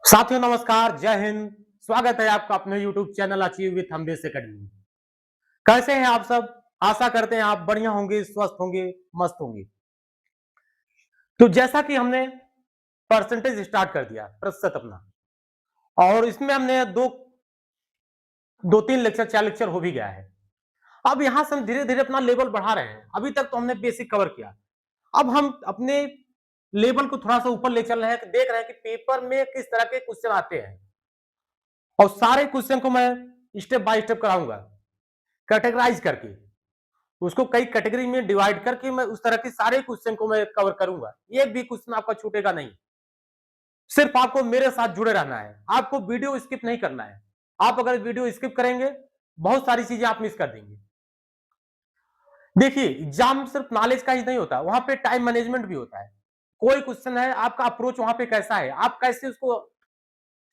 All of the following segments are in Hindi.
साथियों नमस्कार, जय हिंद। स्वागत है आपका अपने YouTube चैनल अचीव विथ अम्बेस एकेडमी। कैसे हैं आप सब? आशा करते हैं आप बढ़िया होंगे, स्वस्थ होंगे, मस्त होंगे। तो जैसा कि हमने परसेंटेज स्टार्ट कर दिया, प्रतिशत अपना, और इसमें हमने दो तीन लेक्चर, 4 लेक्चर हो भी गया है। अब यहां से हम धीरे धीरे अपना लेवल बढ़ा रहे हैं। अभी तक तो हमने बेसिक कवर किया। अब हम अपने लेवल को थोड़ा सा ऊपर ले चल रहे हैं, देख रहे हैं कि पेपर में किस तरह के क्वेश्चन आते हैं, और सारे क्वेश्चन को मैं स्टेप बाय स्टेप कराऊंगा, कैटेगराइज करके उसको कई कैटेगरी में डिवाइड करके मैं उस तरह के सारे क्वेश्चन को मैं कवर करूंगा। एक भी क्वेश्चन आपका छूटेगा नहीं। सिर्फ आपको मेरे साथ जुड़े रहना है, आपको वीडियो स्किप नहीं करना है। आप अगर वीडियो स्किप करेंगे, बहुत सारी चीजें आप मिस कर देंगे। देखिए, एग्जाम सिर्फ नॉलेज का ही नहीं होता, वहां पे टाइम मैनेजमेंट भी होता है। कोई क्वेश्चन है, आपका अप्रोच वहां पे कैसा है, आप कैसे उसको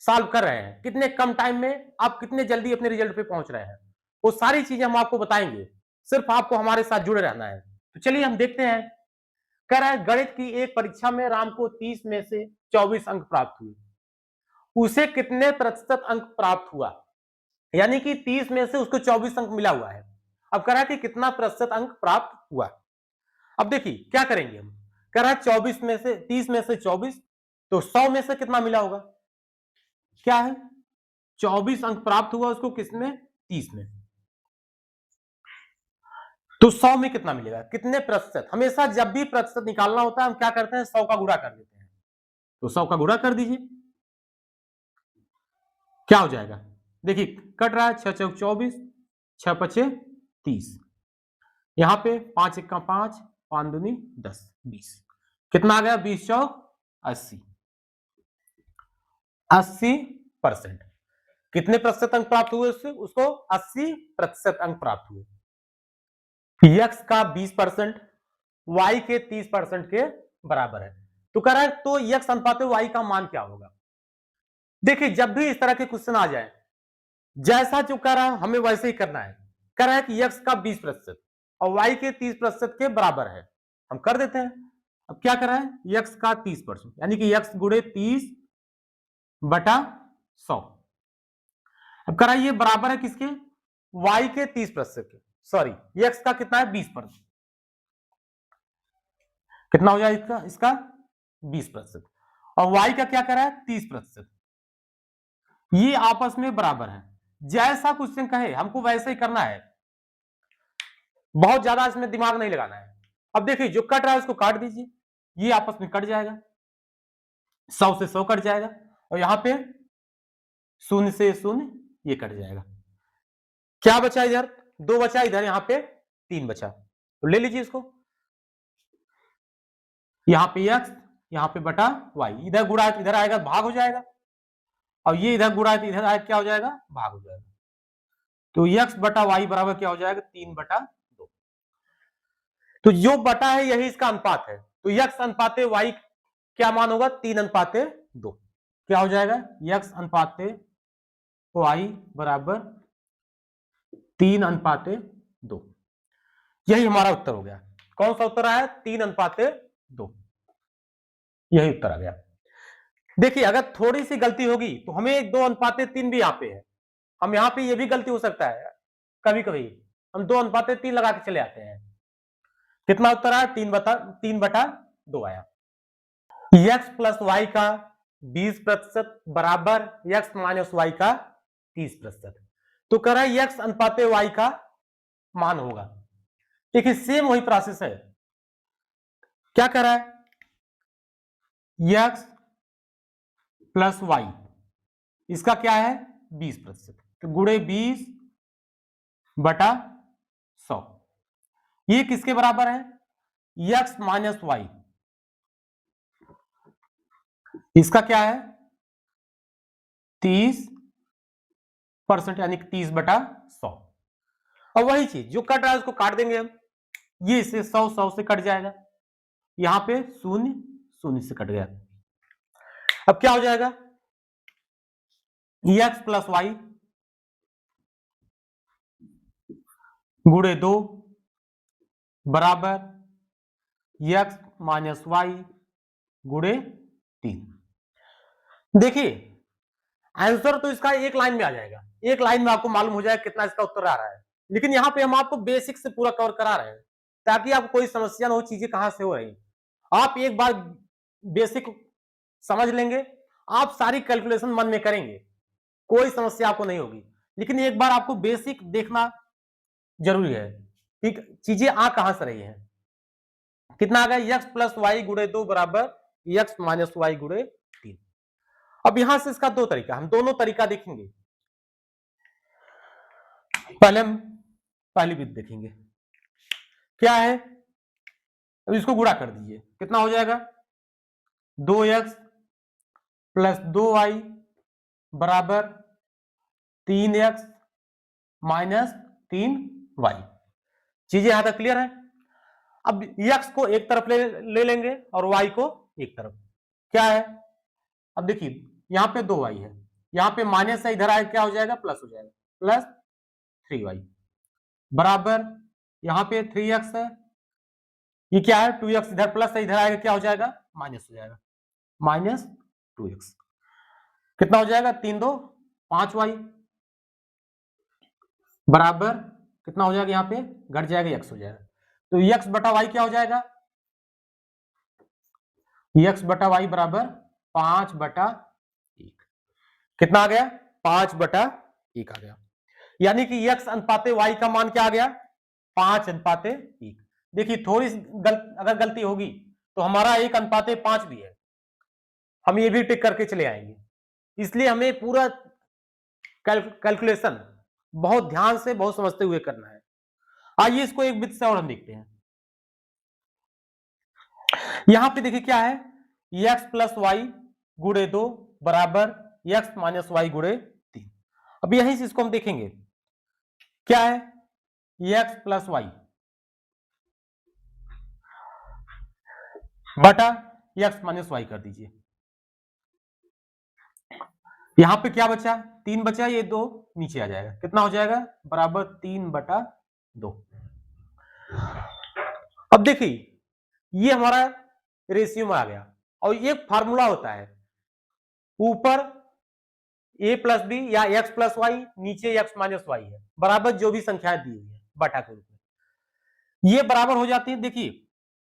सॉल्व कर रहे हैं, कितने कम टाइम में आप कितने जल्दी अपने रिजल्ट पे पहुंच रहे हैं, वो सारी चीजें हम आपको बताएंगे। सिर्फ आपको हमारे साथ जुड़े रहना है। तो चलिए हम देखते हैं। कह रहा है, गणित की एक परीक्षा में राम को 30 में से 24 अंक प्राप्त हुए, उसे कितने प्रतिशत अंक प्राप्त हुआ। यानी कि 30 में से उसको 24 अंक मिला हुआ है। अब कह रहा है कि कितना प्रतिशत अंक प्राप्त हुआ। अब देखिए क्या करेंगे हम। कह रहा है 24 में से 30 में से 24, तो 100 में से कितना मिला होगा। क्या है, 24 अंक प्राप्त हुआ उसको, किसमें, 30 में। तो 100 में कितना मिलेगा, कितने प्रतिशत। हमेशा जब भी प्रतिशत निकालना होता है हम क्या करते हैं, 100 का गुणा कर देते हैं। तो 100 का गुणा कर दीजिए, क्या हो जाएगा। देखिए कट रहा है, 6 चौक 24, 6 पचे 30, यहां पे 5 1 5, 5 दूनी 10, 20, कितना आ गया, 20 चौक 80, 80%। कितने प्रतिशत अंक प्राप्त हुए उससे, उसको 80% अंक प्राप्त हुए। यक्स का 20% वाई के 30% के बराबर है। तो कह रहा है तो यक्स अनुपात वाई का मान क्या होगा। देखिए जब भी इस तरह के क्वेश्चन आ जाए, जैसा जो कह रहा है हमें वैसे ही करना है। कह रहा है कि यक्स का 20% और वाई के 30% के बराबर है, हम कर देते हैं। अब क्या कर रहा है, यक्स का 30%, यानी कि यक्स गुणे 30 बटा 100। अब कह रहा है ये बराबर है किसके, वाई के 30% के, सॉरी यक्स का कितना है, 20%। कितना हो जाए इसका, इसका 20%, और वाई का क्या कर रहा है, 30%। ये आपस में बराबर है। जैसा क्वेश्चन कहे हमको वैसे ही करना है, बहुत ज्यादा इसमें दिमाग नहीं लगाना है। अब देखिए जो कट रहा है उसको काट दीजिए, ये आपस में कट जाएगा, 100 से 100 कट जाएगा, और यहां पे 0 से 0 ये कट जाएगा। क्या बचा इधर, 2 बचा, इधर यहां पे 3 बचा, तो ले लीजिए इसको। यहां पे x, यहां पे बटा y, इधर गुणा इधर आएगा, भाग हो जाएगा, और ये इधर गुणा इधर आएगा, क्या हो जाएगा, भाग हो जाएगा। तो x बटा y बराबर क्या हो जाएगा, 3/2। तो जो बटा है यही इसका अनुपात है। तो x अनुपाते y क्या मान होगा, 3/2। क्या हो जाएगा, x अनुपाते y बराबर 3/2। यही हमारा उत्तर हो गया। कौन सा उत्तर आया, 3/2, यही उत्तर आ गया। देखिए अगर थोड़ी सी गलती होगी तो हमें 2/3 भी यहाँ पे है, हम यहाँ पे ये भी गलती हो सकता है, कभी कभी हम 2/3 लगा के चले आते हैं। कितना उत्तर आया, 3/2 आया। x प्लस वाई का 20% बराबर x माइनस वाई का 30%। तो कह रहा है x अनुपाते y का मान होगा। देखिए सेम वही प्रोसेस है। क्या कह रहा है, x प्लस वाई, इसका क्या है 20%, तो गुणे 20/100, ये किसके बराबर है, x माइनस वाई, इसका क्या है 30%, यानी कि 30/100। और वही चीज जो कट रहा है उसको काट देंगे हम, ये इसे 100 से कट जाएगा, यहां पे 0 से कट गया। अब क्या हो जाएगा, x प्लस वाई गुणे 2 बराबर x माइनस वाई गुणे 3। देखिए आंसर तो इसका एक लाइन में आ जाएगा, एक लाइन में आपको मालूम हो जाएगा कितना इसका उत्तर आ रहा है। लेकिन यहाँ पे हम आपको बेसिक से पूरा कवर करा रहे हैं ताकि आपको कोई समस्या ना हो, चीजें कहां से हो रही। आप एक बार बेसिक समझ लेंगे, आप सारी कैलकुलेशन मन में करेंगे, कोई समस्या आपको नहीं होगी। लेकिन एक बार आपको बेसिक देखना जरूरी है कि चीजें आ कहां से रही हैं। कितना आ गया, x प्लस वाई गुणे 2 बराबर x माइनस वाई गुणे 3। अब यहां से इसका दो तरीका, हम दोनों तरीका देखेंगे। पहले हम पहली विधि देखेंगे, क्या है, अब इसको गुणा कर दीजिए, कितना हो जाएगा, 2x प्लस 2y बराबर 3x माइनस 3y। चीजें यहां तक क्लियर है। अब x को एक तरफ ले लेंगे और y को एक तरफ, क्या है, अब देखिए यहां पे 2y है, यहां पे माइनस है, इधर आए क्या हो जाएगा, प्लस हो जाएगा, प्लस 3y बराबर यहां पे 3x है, ये क्या है 2x, इधर प्लस है, इधर आएगा क्या हो जाएगा, माइनस हो जाएगा, माइनस 2x। कितना हो जाएगा, 3 2 5y बराबर कितना हो जाएगा, यहां पे घट जाएगा, x हो जाएगा। तो x बटा y क्या हो जाएगा, x बटा y बराबर 5 बटा 1। कितना आ गया, 5 बटा 1 आ गया। यानी कि x अनुपाते y का मान क्या आ गया, 5 अनुपाते 1। देखिए थोड़ी अगर गलती होगी तो हमारा 1 अनुपाते 5 भी है, हम ये भी टिक करके चले आएंगे। इसलिए हमें पूरा कैलकुलेशन बहुत ध्यान से, बहुत समझते हुए करना है। आइए इसको एक विधि से और हम देखते हैं। यहां पे देखिए क्या है, x प्लस वाई गुणे 2 बराबर x माइनस वाई गुणे 3। अब यहीं से इसको हम देखेंगे, क्या है, x प्लस वाई बटा x माइनस वाई कर दीजिए। यहां पे क्या बचा, 3 बचा, ये 2 नीचे आ जाएगा, कितना हो जाएगा, बराबर 3 बटा 2। अब देखिए ये हमारा रेशियो में आ गया, और एक फार्मूला होता है, ऊपर a प्लस बी या x प्लस वाई, नीचे x माइनस वाई है, बराबर जो भी संख्या दी हुई है बटा के रूप में, ये बराबर हो जाती है। देखिए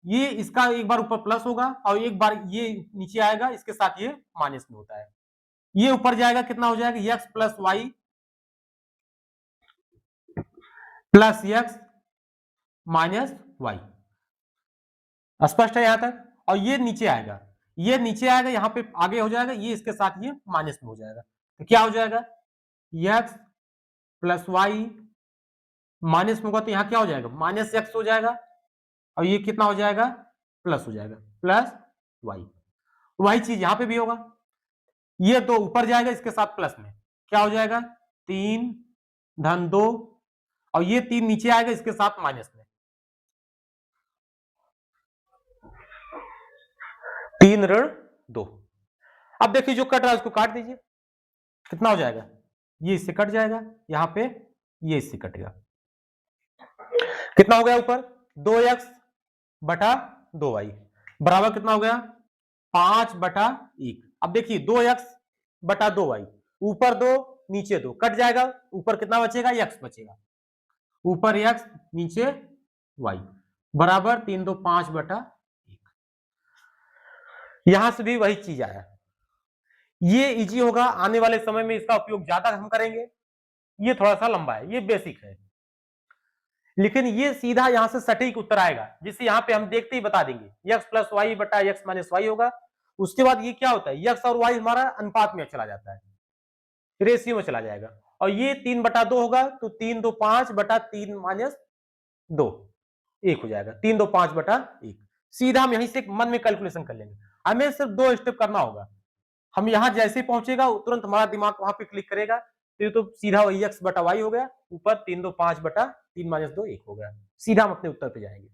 ये इसका एक बार ऊपर प्लस होगा और एक बार ये नीचे आएगा, इसके साथ ये माइनस में होता है, ये ऊपर जाएगा, कितना हो जाएगा, x plus y plus x minus y. स्पष्ट है यहां तक। और ये नीचे आएगा, ये नीचे आएगा, यहां पे आगे हो जाएगा, ये इसके साथ ये माइनस में हो जाएगा, तो क्या हो जाएगा, x प्लस वाई माइनस में होगा तो यहां क्या हो जाएगा, माइनस x हो जाएगा, और ये कितना हो जाएगा, प्लस हो जाएगा, प्लस वाई। वही चीज यहां पे भी होगा, ये तो ऊपर जाएगा इसके साथ प्लस में, क्या हो जाएगा, 3 धन 2, और ये 3 नीचे आएगा इसके साथ माइनस में, 3 ऋण 2। अब देखिए जो कट रहा है उसको काट दीजिए, कितना हो जाएगा, ये इससे कट जाएगा, यहां पे ये इससे कटेगा, कितना हो गया ऊपर, 2x बटा 2y बराबर कितना हो गया, 5 बटा 1। अब देखिए 2x बटा 2y, ऊपर 2 नीचे 2 कट जाएगा, ऊपर कितना बचेगा, x बचेगा, ऊपर x नीचे y बराबर 3 2 5 बटा 1। यहां से भी वही चीज आया, ये इजी होगा, आने वाले समय में इसका उपयोग ज्यादा हम करेंगे। ये थोड़ा सा लंबा है, ये बेसिक है, लेकिन ये सीधा यहां से सटीक उत्तर आएगा, जिसे यहां पे हम देखते ही बता देंगे, x प्लस वाई बटा x माइनस वाई होगा। उसके बाद ये क्या होता है, x और y हमारा अनुपात में चला जाता है, रेशियो में चला जाएगा, और ये 3 बटा 2 होगा, तो 3 2 5 बटा 3 माइनस 2 1 हो जाएगा, 3 2 5 बटा 1। सीधा हम यहीं से मन में कैलकुलेशन कर लेंगे, हमें सिर्फ 2 स्टेप करना होगा। हम यहां जैसे पहुंचेगा तुरंत हमारा दिमाग वहां पे क्लिक करेगा, तो सीधा वही x बटा वाई हो गया, ऊपर 3 2 5 बटा 3 माइनस 2 1 हो गया, सीधा हम अपने उत्तर पे जाएंगे।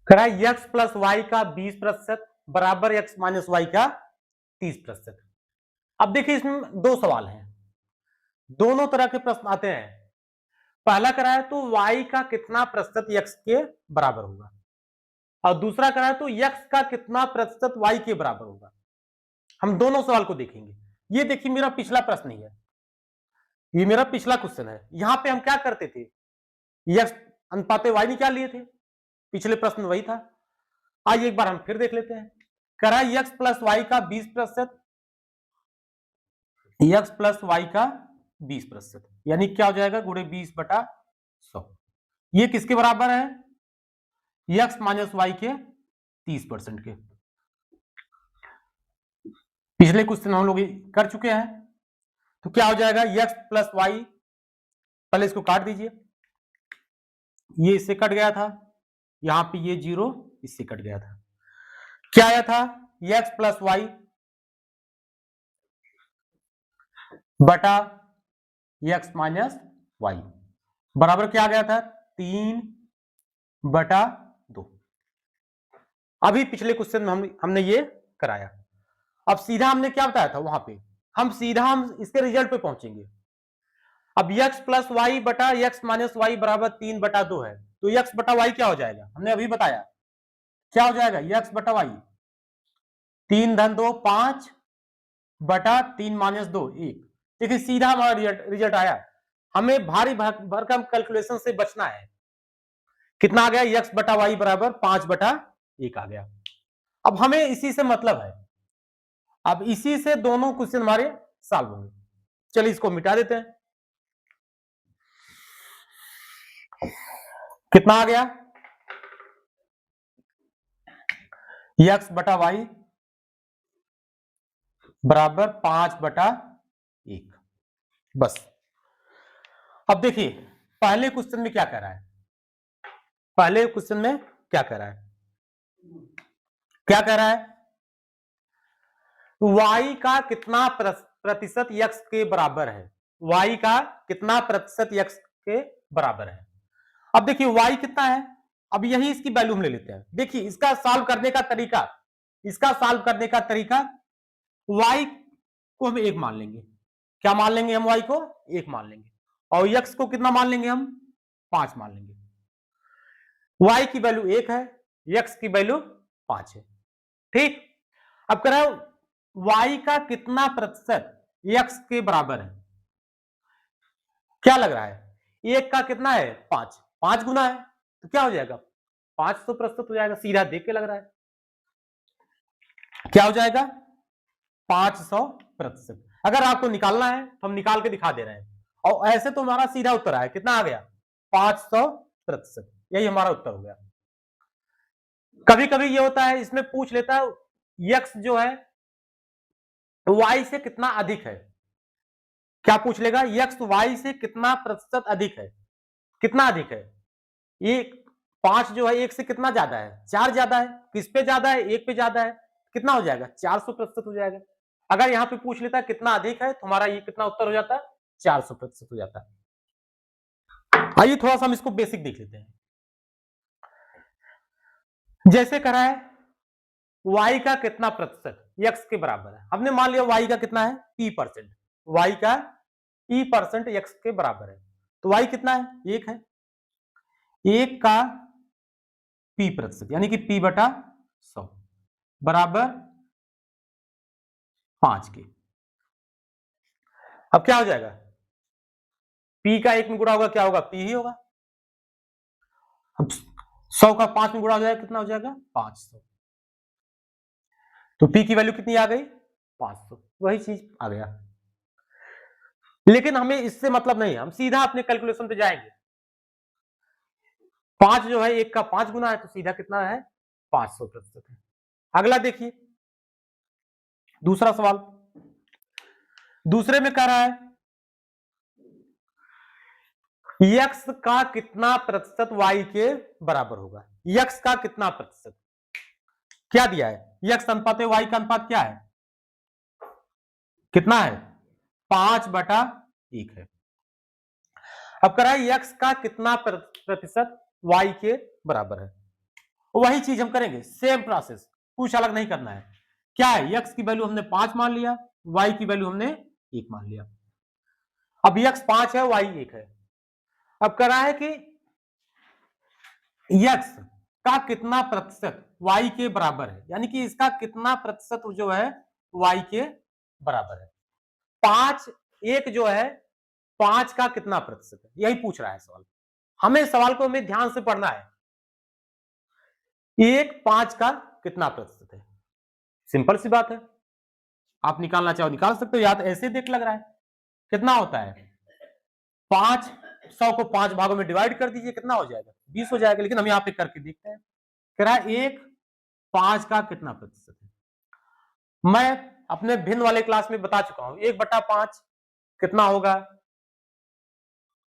करा x प्लस वाई का 20% बराबर x माइनस वाई का 30%। अब देखिए इसमें दो सवाल हैं, दोनों तरह के प्रश्न आते हैं। पहला कराए तो y का कितना प्रतिशत x के बराबर होगा, और दूसरा कराए तो x का कितना प्रतिशत y के बराबर होगा। हम दोनों सवाल को देखेंगे। ये देखिए मेरा पिछला प्रश्न ही है, ये मेरा पिछला क्वेश्चन है। यहां पे हम क्या करते थे, यक्स अनुपात वाई ने क्या लिए थे, पिछले प्रश्न वही था। आइए एक बार हम फिर देख लेते हैं। करा यक्स प्लस वाई का 20%, यक्स प्लस वाई का 20%, यानी क्या हो जाएगा, गुणे 20/100। ये किसके बराबर है, यक्स माइनस वाई के 30% के। पिछले क्वेश्चन हम लोग कर चुके हैं। तो क्या हो जाएगा, यक्स प्लस वाई, पहले इसको काट दीजिए, ये इससे कट गया था, यहां पे ये 0 इससे कट गया था। क्या आया था, यक्स प्लस वाई बटा यक्स माइनस वाई बराबर क्या आ गया था, 3/2। अभी पिछले क्वेश्चन में हमने ये कराया। अब सीधा हमने क्या बताया था वहां पे, हम इसके रिजल्ट पे पहुंचेंगे। अब यक्स प्लस वाई बटा यक्स माइनस वाई बराबर 3/2 है, तो यक्स बटा वाई क्या हो जाएगा, हमने अभी बताया क्या हो जाएगा, यक्स बटा वाई 3 धन 2 5 बटा 3 माइनस 2 1। देखिए सीधा हमारा रिजल्ट आया। हमें भारी भरकम कैलकुलेशन से बचना है। कितना आ गया, यक्स बटा वाई बराबर 5/1 आ गया। अब हमें इसी से मतलब है, अब इसी से दोनों क्वेश्चन हमारे सॉल्व होंगे। चलिए इसको मिटा देते हैं। कितना आ गया, यक्स बटा वाई बराबर 5/1। बस अब देखिए पहले क्वेश्चन में क्या कह रहा है, पहले क्वेश्चन में क्या कह रहा है, क्या कह रहा है, y का कितना प्रतिशत x के बराबर है, y का कितना प्रतिशत x के बराबर है। अब देखिए y कितना है, अब यही इसकी वैल्यू हम ले लेते हैं। देखिए इसका सॉल्व करने का तरीका, इसका सॉल्व करने का तरीका, y को हम 1 मान लेंगे। क्या मान लेंगे हम, y को 1 मान लेंगे, और x को कितना मान लेंगे हम, 5 मान लेंगे। y की वैल्यू 1 है, x की वैल्यू 5 है, ठीक। अब कह रहा है y का कितना प्रतिशत x के बराबर है, क्या लग रहा है, 1 का कितना है, 5 गुना है, तो क्या हो जाएगा, 500% हो जाएगा, सीधा देख के लग रहा है। क्या हो जाएगा, 500%। अगर आपको निकालना है तो हम निकाल के दिखा दे रहे हैं, और ऐसे तो हमारा सीधा उत्तर आया, कितना आ गया, 500%। यही हमारा उत्तर हो गया। कभी कभी ये होता है, इसमें पूछ लेता है यक्स जो है वाई से कितना अधिक है। क्या पूछ लेगा, यक्स वाई से कितना प्रतिशत अधिक है, कितना अधिक है, ये 5 जो है 1 से कितना ज्यादा है, 4 ज्यादा है, किस पे ज्यादा है, 1 पे ज्यादा है, कितना हो जाएगा, 400% हो जाएगा। अगर यहां पे पूछ लेता है कितना अधिक है, तो हमारा ये कितना उत्तर हो जाता है, 400% हो जाता है। आइए थोड़ा सा हम इसको बेसिक देख लेते हैं। जैसे करा है y का कितना प्रतिशत x के बराबर है, हमने मान लिया y का कितना है, p%, y का p% x के बराबर है, तो y कितना है, 1 है, 1 का p% यानी कि p/100 बराबर 5 के। अब क्या हो जाएगा, p का 1 में गुणा होगा, क्या होगा, p ही होगा। अब 100 का 5 में गुणा हो जाएगा, कितना हो जाएगा, 500। तो p की वैल्यू कितनी आ गई, 500, वही चीज आ गया। लेकिन हमें इससे मतलब नहीं है, हम सीधा अपने कैलकुलेशन पे जाएंगे। 5 जो है 1 का 5 गुना है, तो सीधा कितना है, 500% है। अगला देखिए दूसरा सवाल, दूसरे में कह रहा है यक्स का कितना प्रतिशत y के बराबर होगा, यक्स का कितना प्रतिशत, क्या दिया है, यक्स अनुपात y का अनुपात क्या है, कितना है, 5/1 है। अब कह रहा है यक्स का कितना प्रतिशत y के बराबर है, वही चीज हम करेंगे, सेम प्रोसेस, कुछ अलग नहीं करना है। क्या है, यक्स की वैल्यू हमने 5 मान लिया, y की वैल्यू हमने 1 मान लिया। अब यक्स 5 है, y 1 है। अब कह रहा है कि यक्स का कितना प्रतिशत y के बराबर है, यानी कि इसका कितना प्रतिशत जो है y के बराबर है। 5 एक जो है 5 का कितना प्रतिशत है, यही पूछ रहा है सवाल। हमें सवाल को हमें ध्यान से पढ़ना है। 1 5 का कितना प्रतिशत है, सिंपल सी बात है। आप निकालना चाहो निकाल सकते हो, या तो ऐसे देख लग रहा है। कितना होता है 500 को 5 भागों में डिवाइड कर दीजिए, कितना हो जाएगा 20 हो जाएगा। लेकिन हम यहाँ पे करके देखते हैं। कह रहा है 1 5 का कितना प्रतिशत है। मैं अपने भिन्न वाले क्लास में बता चुका हूं 1/5 कितना होगा,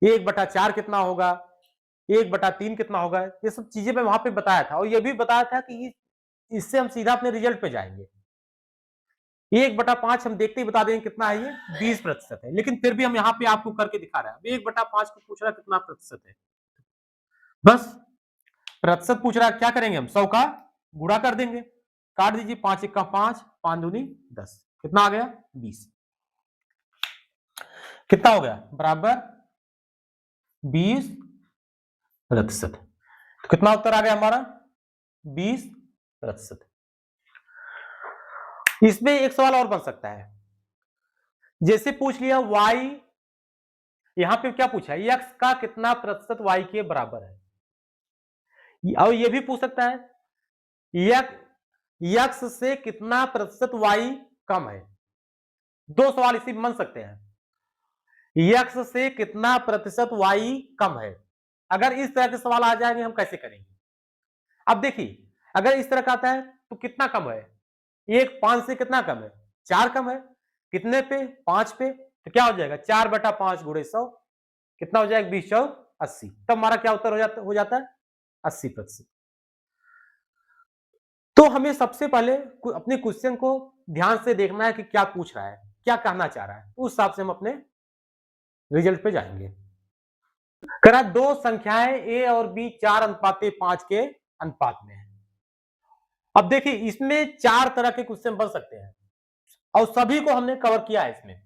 1/4 कितना होगा, 1/3 कितना होगा। ये सब चीजें मैं वहां पे बताया था, और ये भी बताया था कि इससे हम सीधा अपने रिजल्ट पे जाएंगे। 1/5 हम देखते ही बता देंगे कितना है, ये 20% है। लेकिन फिर भी हम यहाँ पे आपको करके दिखा रहे हैं। 1/5 को पूछ रहा है कितना प्रतिशत है, बस प्रतिशत पूछ रहा है, क्या करेंगे हम 100 का गुणा कर देंगे। काट दीजिए, 5 1 का 5, 5 दूनी 10, कितना आ गया 20। कितना हो गया बराबर 20%। तो कितना उत्तर आ गया हमारा 20%। इसमें एक सवाल और बन सकता है, जैसे पूछ लिया y, यहां पे क्या पूछा है x का कितना प्रतिशत y के बराबर है। और ये भी पूछ सकता है x से कितना प्रतिशत y कम है। दो सवाल इसी में बन सकते हैं, x से कितना प्रतिशत y कम है। अगर इस तरह के सवाल आ जाएंगे हम कैसे करेंगे। अब देखिए, अगर इस तरह का आता है तो कितना कम है, 1 5 से कितना कम है 4 कम है, कितने पे 5 पे। तो क्या हो जाएगा 4/5 गुणे 100, कितना हो जाएगा 20 4 80। तब हमारा क्या उत्तर हो जाता है 80%। तो हमें सबसे पहले अपने क्वेश्चन को ध्यान से देखना है कि क्या पूछ रहा है, क्या कहना चाह रहा है, उस हिसाब से हम अपने रिजल्ट पे जाएंगे। करा दो संख्याएं a और b 4:5 के अनुपात में है। अब देखिए, इसमें 4 तरह के क्वेश्चन बन सकते हैं और सभी को हमने कवर किया है इसमें।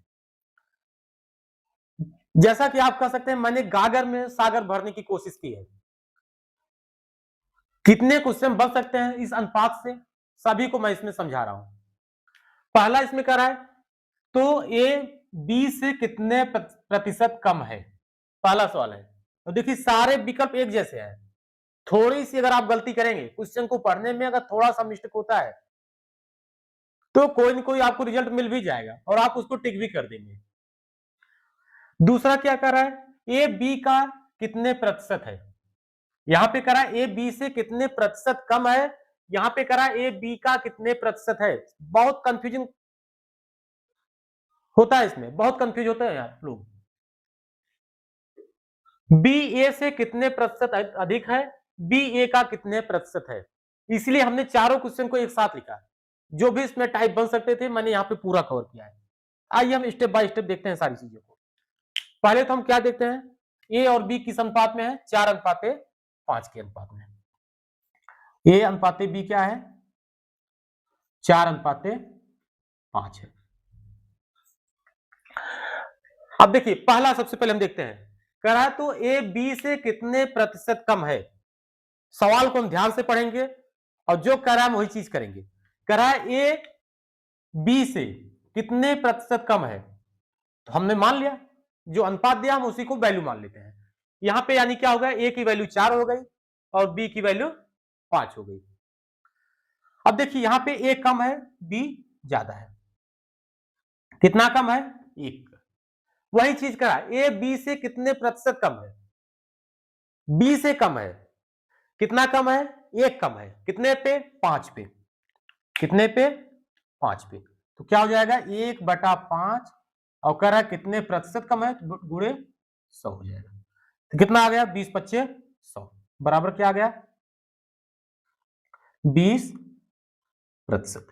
जैसा कि आप कह सकते हैं मैंने गागर में सागर भरने की कोशिश की है। कितने क्वेश्चन बन सकते हैं इस अनुपात से, सभी को मैं इसमें समझा रहा हूं। पहला इसमें कह रहा है तो ए बी से कितने प्रतिशत कम है, पहला सवाल है। तो देखिए सारे विकल्प एक जैसे हैं, थोड़ी सी अगर आप गलती करेंगे क्वेश्चन को पढ़ने में, अगर थोड़ा सा मिस्टेक होता है तो कोई ना कोई आपको रिजल्ट मिल भी जाएगा और आप उसको टिक भी कर देंगे। दूसरा क्या कर रहा है, ए बी का कितने प्रतिशत है। यहां पे करा ए बी से कितने प्रतिशत कम है, यहां पे करा ए बी का कितने प्रतिशत है। बहुत कंफ्यूजिंग होता है, इसमें बहुत कंफ्यूज होते हैं यार लोग। बी ए से कितने प्रतिशत अधिक है, बी ए का कितने प्रतिशत है। इसलिए हमने चारों क्वेश्चन को एक साथ लिखा। जो भी इसमें टाइप बन सकते थे मैंने यहाँ पे पूरा कवर किया है। आइए हम स्टेप बाय स्टेप देखते हैं सारी चीजों को। पहले तो हम क्या देखते हैं, ए और बी किस अनुपात में है, 4:5 के अनुपात में। ए अनुपात बी क्या है 4:5 है। अब देखिए पहला सबसे पहले हम देखते हैं, कह रहा है तो ए बी से कितने प्रतिशत कम है। सवाल को हम ध्यान से पढ़ेंगे और जो कह रहा है हम वही चीज करेंगे। कह रहा है ए बी से कितने प्रतिशत कम है, तो हमने मान लिया जो अनुपात दिया हम उसी को वैल्यू मान लेते हैं। यहां पे यानी क्या हो गया, ए की वैल्यू 4 हो गई और बी की वैल्यू 5 हो गई। अब देखिए यहां पे ए कम है बी ज्यादा है, कितना कम है 1। वही चीज करा ए बी से कितने प्रतिशत कम है, बी से कम है, कितना कम है 1 कम है, कितने पे 5 पे, कितने पे 5 पे। तो क्या हो जाएगा 1/5 और कह रहा है कितने प्रतिशत कम है, गुणे 100 हो जाएगा। तो कितना आ गया 20 25 100 बराबर क्या आ गया 20%।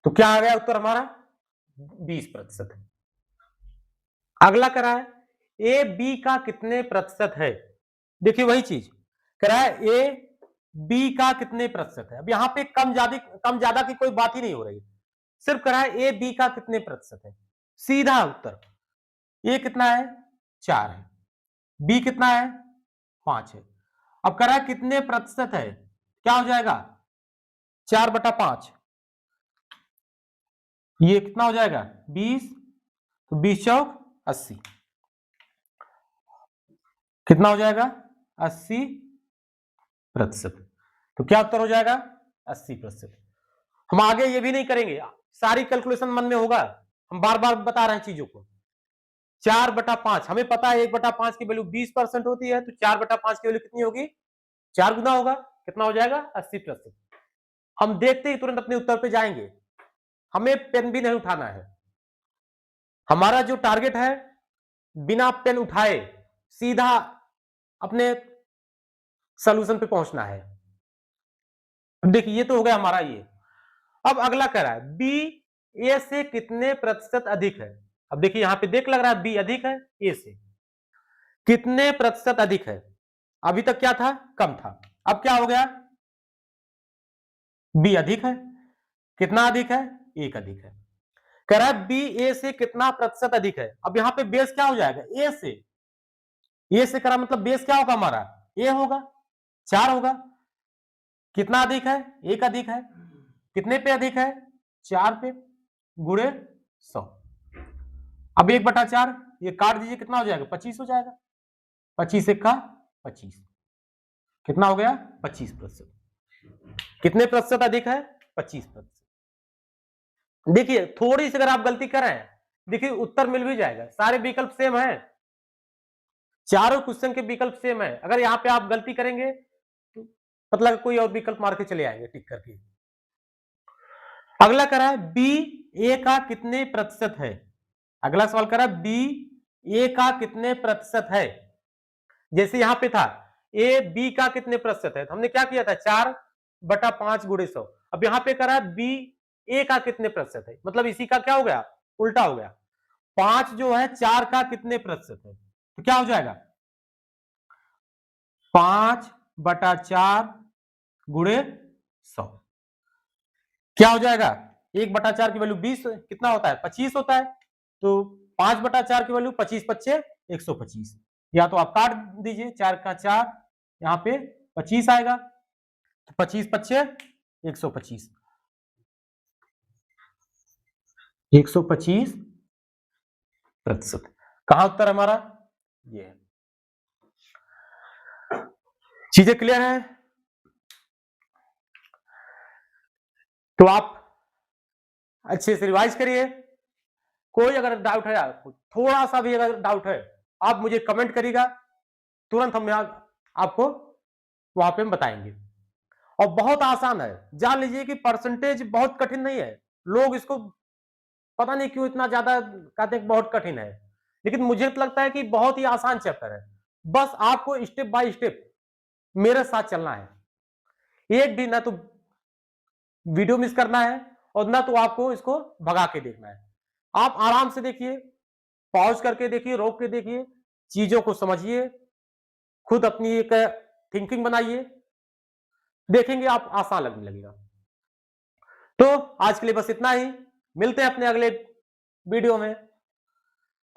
तो क्या आ गया उत्तर हमारा 20%। अगला करा है ए बी का कितने प्रतिशत है। देखिए वही चीज करा है ए बी का कितने प्रतिशत है। अब यहां पे कम ज्यादा की कोई बात ही नहीं हो रही, सिर्फ करा है ए बी का कितने प्रतिशत है। सीधा उत्तर, ए कितना है 4 है, बी कितना है 5 है। अब करा है कितने प्रतिशत है, क्या हो जाएगा 4/5 ये कितना हो जाएगा 20, तो 20 चौक 80, कितना हो जाएगा 80%। तो क्या उत्तर हो जाएगा 80%। हम आगे ये भी नहीं करेंगे, सारी कैलकुलेशन मन में होगा, हम बार बार बता रहे हैं चीजों को। 4/5 हमें पता है 1/5 की वैल्यू 20% होती है, तो 4/5 की वैल्यू कितनी होगी 4 गुना होगा, कितना हो जाएगा 80%। हम देखते ही तुरंत अपने उत्तर पे जाएंगे, हमें पेन भी नहीं उठाना है। हमारा जो टारगेट है बिना पेन उठाए सीधा अपने सॉल्यूशन पे पहुंचना है। देखिए ये तो हो गया हमारा ये। अब अगला कह रहा है बी ए से कितने प्रतिशत अधिक है। अब देखिए यहां पे देख लग रहा है बी अधिक है ए से, कितने प्रतिशत अधिक है। अभी तक क्या था कम था, अब क्या हो गया बी अधिक है। कितना अधिक है एक अधिक है। कह रहा है बी ए से कितना प्रतिशत अधिक है। अब यहां पे बेस क्या हो जाएगा ए से करा मतलब बेस क्या होगा हमारा ए होगा, 4 होगा। कितना अधिक है एक अधिक है, कितने पे अधिक है 4 पे, गुणे 100। अब 1/4 ये काट दीजिए, कितना हो जाएगा 25 हो जाएगा। 25 एक का 25, कितना हो गया 25%। कितने प्रतिशत अधिक है 25%। देखिए थोड़ी सी अगर आप गलती कर रहे हैं, देखिए उत्तर मिल भी जाएगा, सारे विकल्प सेम है, चारों क्वेश्चन के विकल्प सेम है। अगर यहां पे आप गलती करेंगे तो मतलब कोई और विकल्प मार के चले आएंगे टिक करके। अगला कह रहा है बी ए का कितने प्रतिशत है। अगला सवाल कह रहा है बी ए का कितने प्रतिशत है। जैसे यहां पे था ए बी का कितने प्रतिशत है, तो हमने क्या किया था 4/5 गुणे 100। अब यहां पे कह रहा है बी ए का कितने प्रतिशत है, मतलब इसी का क्या हो गया उल्टा हो गया। 5 जो है 4 का कितने प्रतिशत है, तो क्या हो जाएगा 5/4 गुणे 100। क्या हो जाएगा 1/4 की वैल्यू 20 कितना होता है 25 होता है, तो 5/4 की वैल्यू 25×5 125। या तो आप काट दीजिए 4 का 4, यहां पे 25 आएगा, तो 25×5 125, 125%। कहां उत्तर हमारा ये है। चीजें क्लियर है, तो आप अच्छे से रिवाइज करिए। कोई अगर डाउट है आपको, थोड़ा सा भी अगर डाउट है, आप मुझे कमेंट करिएगा, तुरंत हम आपको वहां पे हम बताएंगे। और बहुत आसान है, जान लीजिए कि परसेंटेज बहुत कठिन नहीं है। लोग इसको पता नहीं क्यों इतना ज्यादा कहते हैं बहुत कठिन है, लेकिन मुझे तो लगता है कि बहुत ही आसान चैप्टर है। बस आपको स्टेप बाय स्टेप मेरे साथ चलना है, एक भी ना तो वीडियो मिस करना है और ना तो आपको इसको भगा के देखना है। आप आराम से देखिए, पॉज करके देखिए, रोक के देखिए, चीजों को समझिए, खुद अपनी एक थिंकिंग बनाइए, देखेंगे आप आसान लगने लगेगा। तो आज के लिए बस इतना ही, मिलते हैं अपने अगले वीडियो में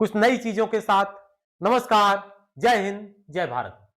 कुछ नई चीजों के साथ। नमस्कार, जय हिंद, जय भारत।